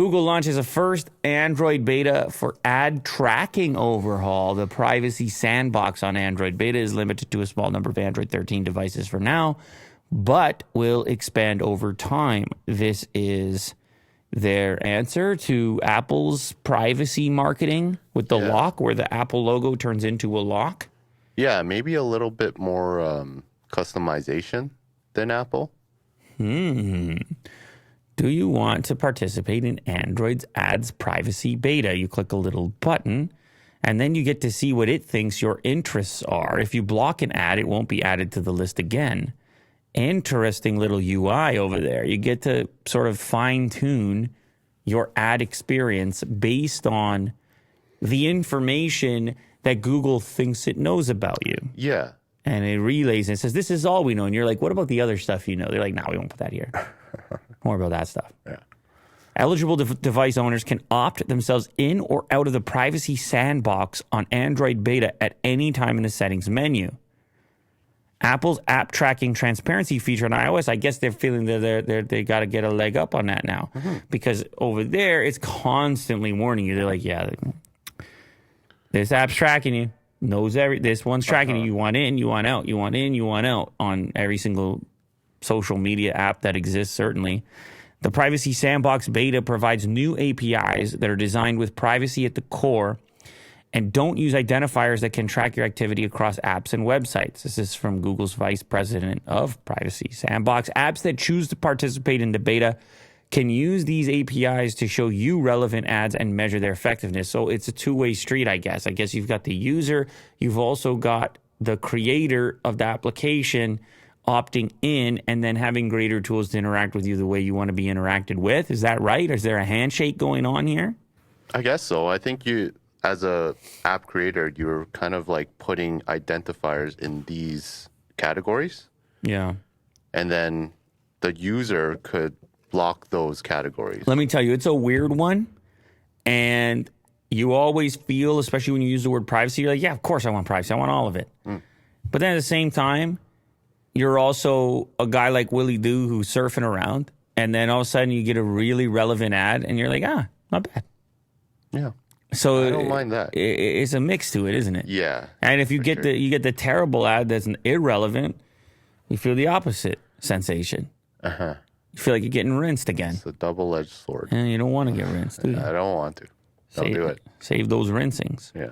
Google launches a first Android beta for ad tracking overhaul. The privacy sandbox on Android beta is limited to a small number of Android 13 devices for now, but will expand over time. This is their answer to Apple's privacy marketing with the lock, where the Apple logo turns into a lock. Yeah, maybe a little bit more customization than Apple. Do you want to participate in Android's ads privacy beta? You click a little button, and then you get to see what it thinks your interests are. If you block an ad, it won't be added to the list again. Interesting little UI over there. You get to sort of fine-tune your ad experience based on the information that Google thinks it knows about you. Yeah. And it relays and says, this is all we know. And you're like, what about the other stuff you know? They're like, no, we won't put that here. More about that stuff. Yeah. Eligible device owners can opt themselves in or out of the privacy sandbox on Android beta at any time in the settings menu. Apple's app tracking transparency feature on iOS, I guess they're feeling that they got to get a leg up on that now. Because over there, it's constantly warning you. They're like, yeah, this app's tracking you. Knows this one's tracking you. You want in, you want out. You want in, you want out on every single social media app that exists, certainly. The Privacy Sandbox beta provides new APIs that are designed with privacy at the core and don't use identifiers that can track your activity across apps and websites. This is from Google's Vice President of Privacy Sandbox. Apps that choose to participate in the beta can use these APIs to show you relevant ads and measure their effectiveness. So it's a two-way street, I guess. I guess you've got the user, you've also got the creator of the application opting in and then having greater tools to interact with you the way you want to be interacted with. Is that right? Is there a handshake going on here? I guess so. I think you, as a app creator, you're kind of like putting identifiers in these categories. Yeah. And then the user could block those categories. Let me tell you, it's a weird one. And you always feel, especially when you use the word privacy, you're like, yeah, of course I want privacy. I want all of it. But then at the same time, you're also a guy like Willie Doo who's surfing around. And then all of a sudden you get a really relevant ad and you're like, not bad. Yeah. So I don't mind that. It's a mix to it, isn't it? Yeah. And if you get you get the terrible ad that's irrelevant, you feel the opposite sensation. Uh-huh. You feel like you're getting rinsed again. It's a double-edged sword. And you don't want to get rinsed, do you? I don't want to. Don't do it. Save those rinsings. Yeah.